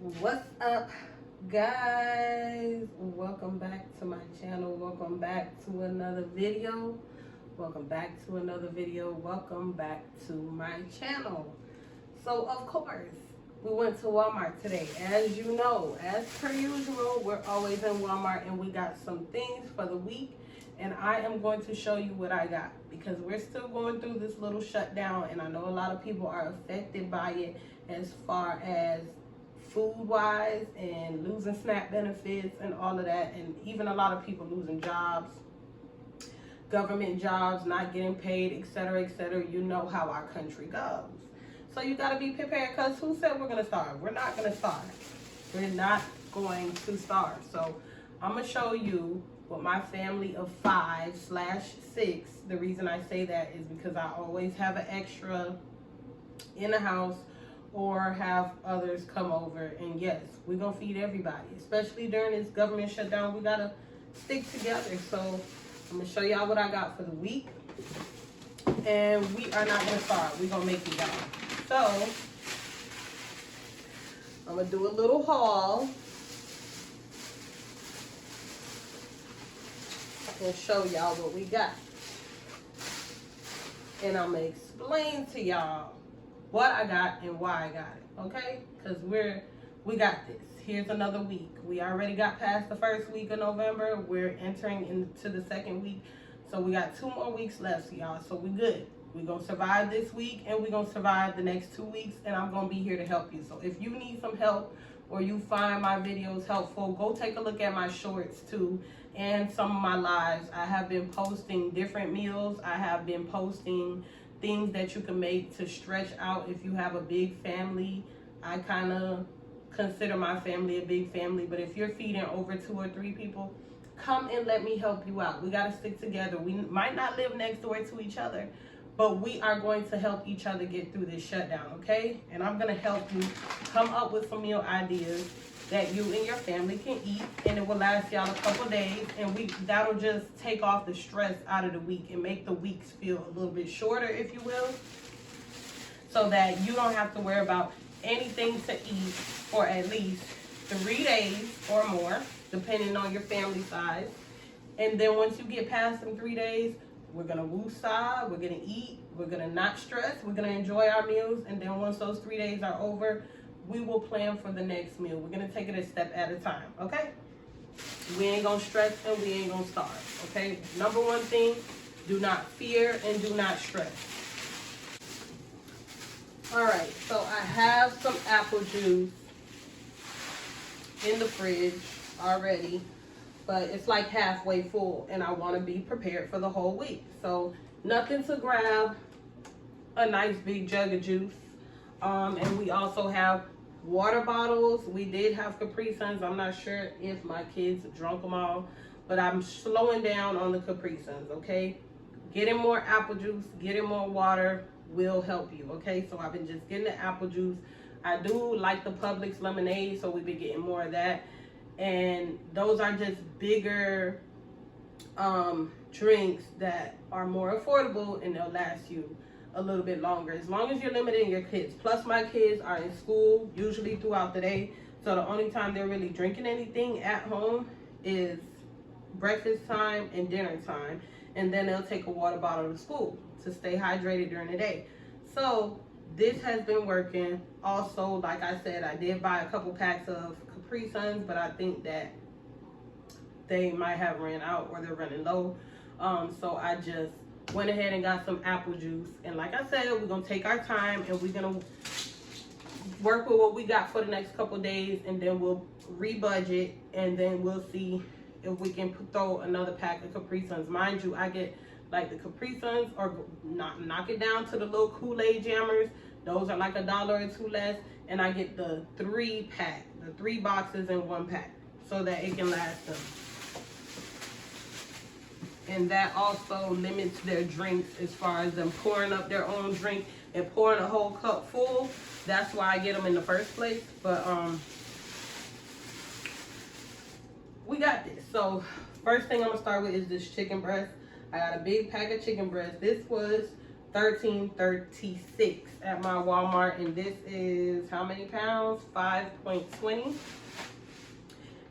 What's up, guys? Welcome back to my channel. Welcome back to another video. Welcome back to another video. Welcome back to my channel. So, of course, we went to Walmart today. As you know, as per usual, we're always in Walmart and we got some things for the week. And I am going to show you what I got because we're still going through this little shutdown. And I know a lot of people are affected by it as far as food-wise and losing SNAP benefits and all of that. And even a lot of people losing jobs, government jobs, not getting paid, etc., etc. You know how our country goes. So you got to be prepared because who said we're going to starve? We're not going to starve. We're not going to starve. So I'm going to show you what my family of 5/6, the reason I say that is because I always have an extra in the house or have others come over. And yes, we're going to feed everybody, especially during this government shutdown. We got to stick together. So I'm going to show y'all what I got for the week. And we are not going to starve. We're going to make it, y'all. So I'm going to do a little haul and show y'all what we got. And I'm going to explain to y'all what I got and why I got it, okay? Because we got this. Here's another week. We already got past the first week of November. We're entering into the second week. So we got 2 more weeks left, y'all. So we good. We're going to survive this week and we're going to survive the next 2 weeks. And I'm going to be here to help you. So if you need some help or you find my videos helpful, go take a look at my shorts too and some of my lives. I have been posting different meals. I have been posting things that you can make to stretch out if you have a big family. I kind of consider my family a big family, but if you're feeding over 2 or 3 people, come and let me help you out. We got to stick together. We might not live next door to each other, but we are going to help each other get through this shutdown, okay? And I'm going to help you come up with some meal ideas that you and your family can eat, and it will last y'all a couple days, and that'll just take off the stress out of the week and make the weeks feel a little bit shorter, if you will, so that you don't have to worry about anything to eat for at least 3 days or more, depending on your family size. And then once you get past them 3 days, we're gonna woosah, we're gonna eat, we're gonna not stress, we're gonna enjoy our meals, and then once those 3 days are over, we will plan for the next meal. We're gonna take it a step at a time, okay? We ain't gonna stress and we ain't gonna starve, okay? Number one thing, do not fear and do not stress. All right, so I have some apple juice in the fridge already, but it's like halfway full and I wanna be prepared for the whole week. So nothing to grab a nice big jug of juice. And we also have water bottles. We did have Capri Suns. I'm not sure if my kids drunk them all, but I'm slowing down on the Capri Suns, okay? Getting more apple juice, getting more water will help you, okay? So I've been just getting the apple juice. I do like the Publix lemonade, so we've been getting more of that. And those are just bigger drinks that are more affordable and they'll last you a little bit longer, as long as you're limiting your kids. Plus my kids are in school usually throughout the day, so the only time they're really drinking anything at home is breakfast time and dinner time, and then they'll take a water bottle to school to stay hydrated during the day. So this has been working. Also, like I said, I did buy a couple packs of Capri Suns, but I think that they might have ran out or they're running low. So I just went ahead and got some apple juice. And like I said, we're going to take our time and we're going to work with what we got for the next couple days, and then we'll rebudget, and then we'll see if we can throw another pack of Capri Suns. Mind you, I get like the Capri Suns or knock it down to the little Kool-Aid jammers. Those are like $1 or $2 less. And I get the 3-pack, the 3 boxes in 1 pack, so that it can last them. And that also limits their drinks as far as them pouring up their own drink and pouring a whole cup full. That's why I get them in the first place. But we got this. So first thing I'm gonna start with is this chicken breast. I got a big pack of chicken breast. This was $13.36 at my Walmart, and this is how many pounds? 5.20.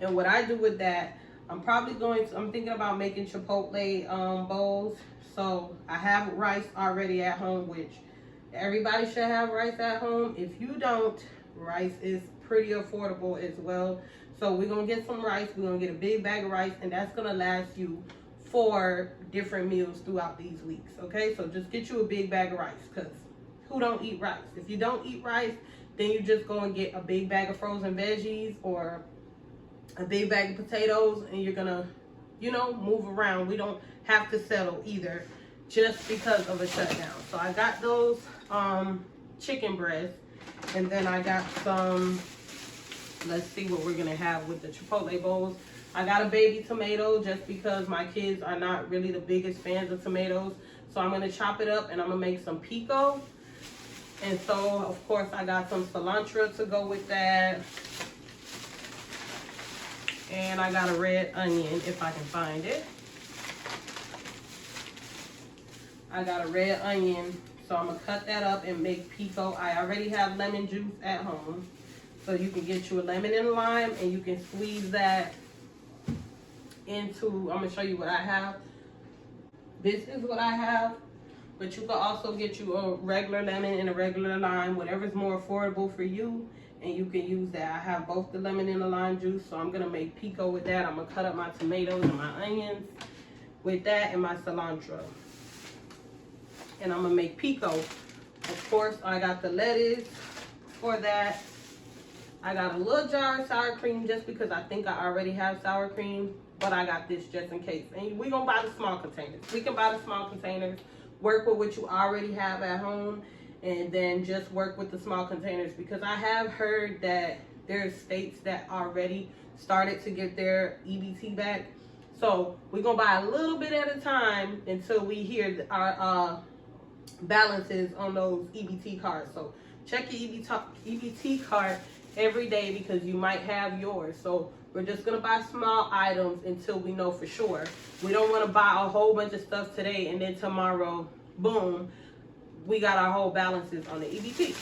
And what I do with that, I'm thinking about making Chipotle bowls. So I have rice already at home, which everybody should have rice at home. If you don't, rice is pretty affordable as well. So we're gonna get some rice. We're gonna get a big bag of rice, and that's gonna last you 4 different meals throughout these weeks. Okay, so just get you a big bag of rice, because who don't eat rice? If you don't eat rice, then you just go and get a big bag of frozen veggies or a big bag of potatoes, and you're gonna, you know, move around. We don't have to settle either just because of a shutdown. So I got those chicken breasts, and then I got some, let's see what we're gonna have with the Chipotle bowls. I got a baby tomato just because my kids are not really the biggest fans of tomatoes. So I'm gonna chop it up and I'm gonna make some pico. And so of course I got some cilantro to go with that. And I got a red onion if I can find it. I got a red onion, so I'm gonna cut that up and make pico. I already have lemon juice at home. So you can get you a lemon and a lime, and you can squeeze that into, I'm gonna show you what I have. This is what I have, but you can also get you a regular lemon and a regular lime, whatever's more affordable for you, and you can use that. I have both the lemon and the lime juice, so I'm gonna make pico with that. I'm gonna cut up my tomatoes and my onions with that and my cilantro. And I'm gonna make pico. Of course, I got the lettuce for that. I got a little jar of sour cream just because I think I already have sour cream, but I got this just in case. And we're gonna buy the small containers. We can buy the small containers, work with what you already have at home, and then just work with the small containers, because I have heard that there's states that already started to get their EBT back. So we're gonna buy a little bit at a time until we hear our balances on those EBT cards. So check your EBT card every day, because you might have yours. So we're just gonna buy small items until we know for sure. We don't want to buy a whole bunch of stuff today and then tomorrow, boom, we got our whole balances on the EBT.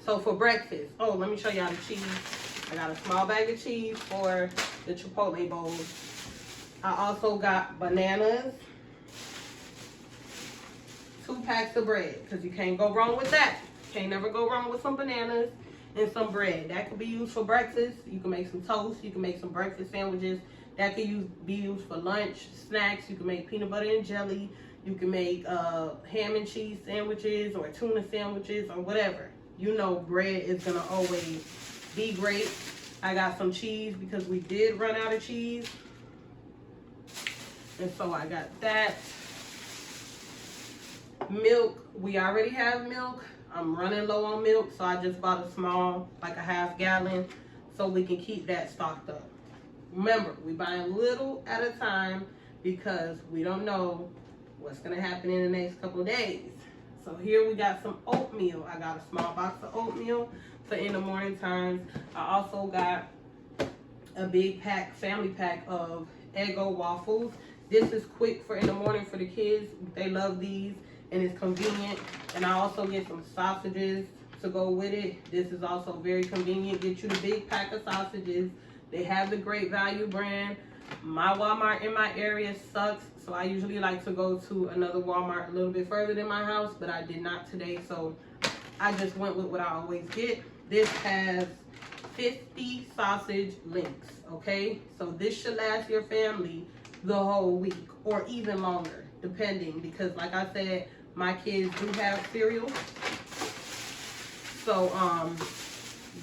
So for breakfast, oh, let me show y'all the cheese. I got a small bag of cheese for the Chipotle bowls. I also got bananas, 2 packs of bread, because you can't go wrong with that. Can't never go wrong with some bananas and some bread. That could be used for breakfast. You can make some toast. You can make some breakfast sandwiches. That could be used for lunch, snacks. You can make peanut butter and jelly. You can make ham and cheese sandwiches or tuna sandwiches or whatever. You know, bread is gonna always be great. I got some cheese because we did run out of cheese. And so I got that. Milk, we already have milk. I'm running low on milk, so I just bought a small, like a half gallon, so we can keep that stocked up. Remember, we buy a little at a time because we don't know what's gonna happen in the next couple of days. So here we got some oatmeal. I got a small box of oatmeal for in the morning times. I also got a big pack, family pack of Eggo waffles. This is quick for in the morning for the kids. They love these. And it's convenient. And I also get some sausages to go with it. This is also very convenient. Get you the big pack of sausages. They have the Great Value brand. My Walmart in my area sucks, so I usually like to go to another Walmart a little bit further than my house, but I did not today, so I just went with what I always get. This has 50 sausage links, okay? So this should last your family the whole week or even longer, depending, because like I said, my kids do have cereal, so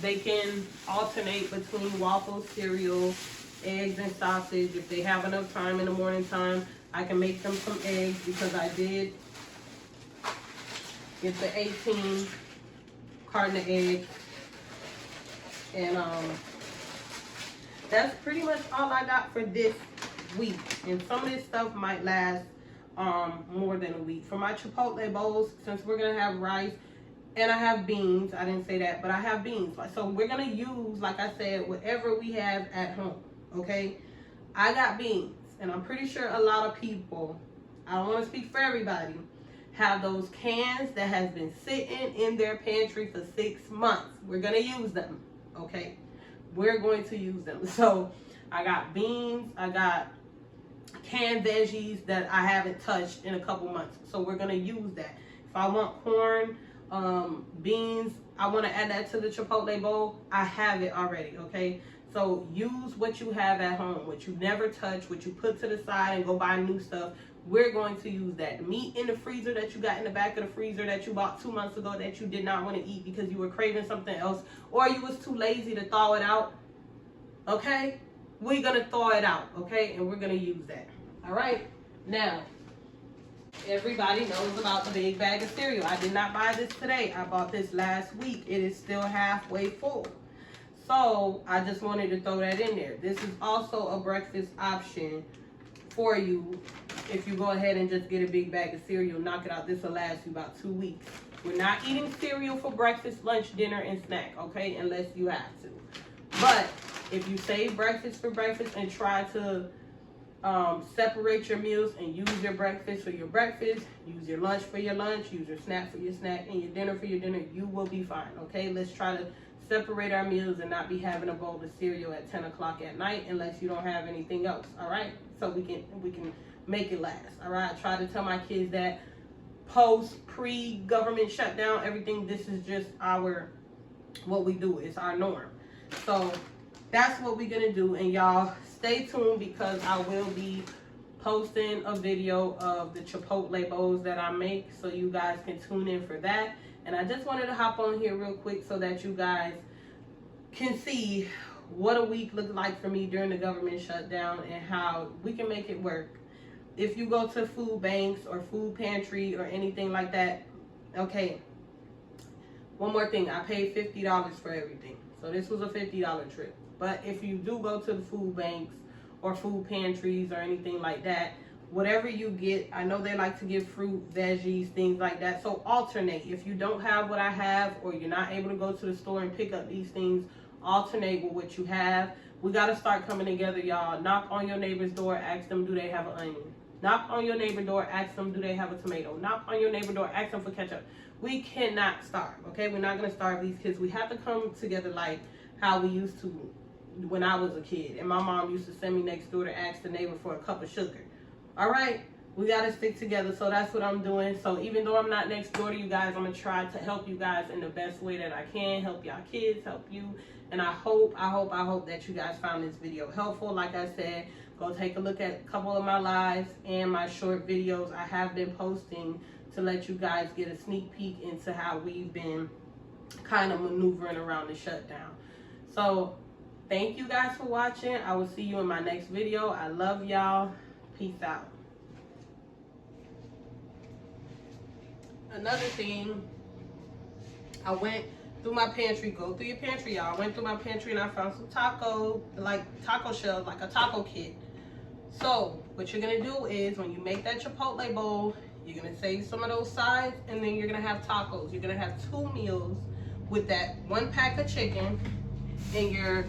they can alternate between waffles, cereal, eggs, and sausage. If they have enough time in the morning time, I can make them some eggs, because I did get the 18 carton of eggs. And that's pretty much all I got for this week. And some of this stuff might last more than a week. For my Chipotle bowls, since we're gonna have rice and I have beans, I didn't say that, but I have beans. So we're gonna use, like I said, whatever we have at home, okay? I got beans, and I'm pretty sure a lot of people, I don't wanna speak for everybody, have those cans that has been sitting in their pantry for 6 months. We're gonna use them, okay? We're going to use them. So I got beans, I got canned veggies that I haven't touched in a couple months. So we're gonna use that. If I want corn, beans, I want to add that to the Chipotle bowl, I have it already, okay? So use what you have at home, what you never touch, what you put to the side and go buy new stuff. We're going to use that. The meat in the freezer that you got in the back of the freezer that you bought 2 months ago that you did not want to eat because you were craving something else or you was too lazy to thaw it out, okay? We're going to thaw it out, okay? And we're going to use that, all right? Now, everybody knows about the big bag of cereal. I did not buy this today. I bought this last week. It is still halfway full. So I just wanted to throw that in there. This is also a breakfast option for you if you go ahead and just get a big bag of cereal, knock it out. This will last you about 2 weeks. We're not eating cereal for breakfast, lunch, dinner, and snack, okay, unless you have to. But if you save breakfast for breakfast and try to separate your meals and use your breakfast for your breakfast, use your lunch for your lunch, use your snack for your snack, and your dinner for your dinner, you will be fine, okay? Let's try to separate our meals and not be having a bowl of cereal at 10 o'clock at night unless you don't have anything else, all right? So we can make it last, all right? I try to tell my kids that pre-government shutdown, everything, this is just what we do. It's our norm. So that's what we're gonna do, and y'all stay tuned because I will be posting a video of the Chipotle bowls that I make, so you guys can tune in for that. And I just wanted to hop on here real quick so that you guys can see what a week looked like for me during the government shutdown and how we can make it work. If you go to food banks or food pantry or anything like that, okay, one more thing, I paid $50 for everything. So this was a $50 trip. But if you do go to the food banks or food pantries or anything like that, whatever you get, I know they like to give fruit, veggies, things like that. So alternate. If you don't have what I have or you're not able to go to the store and pick up these things, alternate with what you have. We got to start coming together, y'all. Knock on your neighbor's door, ask them, do they have an onion? Knock on your neighbor's door, ask them, do they have a tomato? Knock on your neighbor's door, ask them for ketchup. We cannot starve, okay? We're not going to starve these kids. We have to come together like how we used to when I was a kid. And my mom used to send me next door to ask the neighbor for a cup of sugar. All right, we got to stick together. So that's what I'm doing. So even though I'm not next door to you guys, I'm going to try to help you guys in the best way that I can. Help y'all kids, help you. And I hope that you guys found this video helpful. Like I said, go take a look at a couple of my lives and my short videos I have been posting to let you guys get a sneak peek into how we've been kind of maneuvering around the shutdown. So thank you guys for watching. I will see you in my next video. I love y'all. Peace out. Another thing, I went through my pantry. Go through your pantry, y'all. I went through my pantry and I found some taco shells, like a taco kit. So what you're gonna do is when you make that Chipotle bowl, you're gonna save some of those sides and then you're gonna have tacos. You're gonna have 2 meals with that 1 pack of chicken and your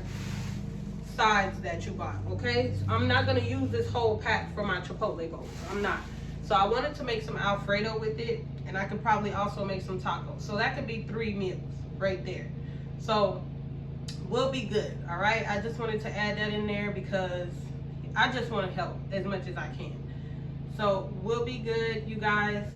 sides that you bought, okay? So I'm not gonna use this whole pack for my Chipotle bowl. I'm not. So I wanted to make some Alfredo with it, and I could probably also make some tacos. So that could be 3 meals right there. So we'll be good, all right? I just wanted to add that in there because I just want to help as much as I can. So we'll be good, you guys.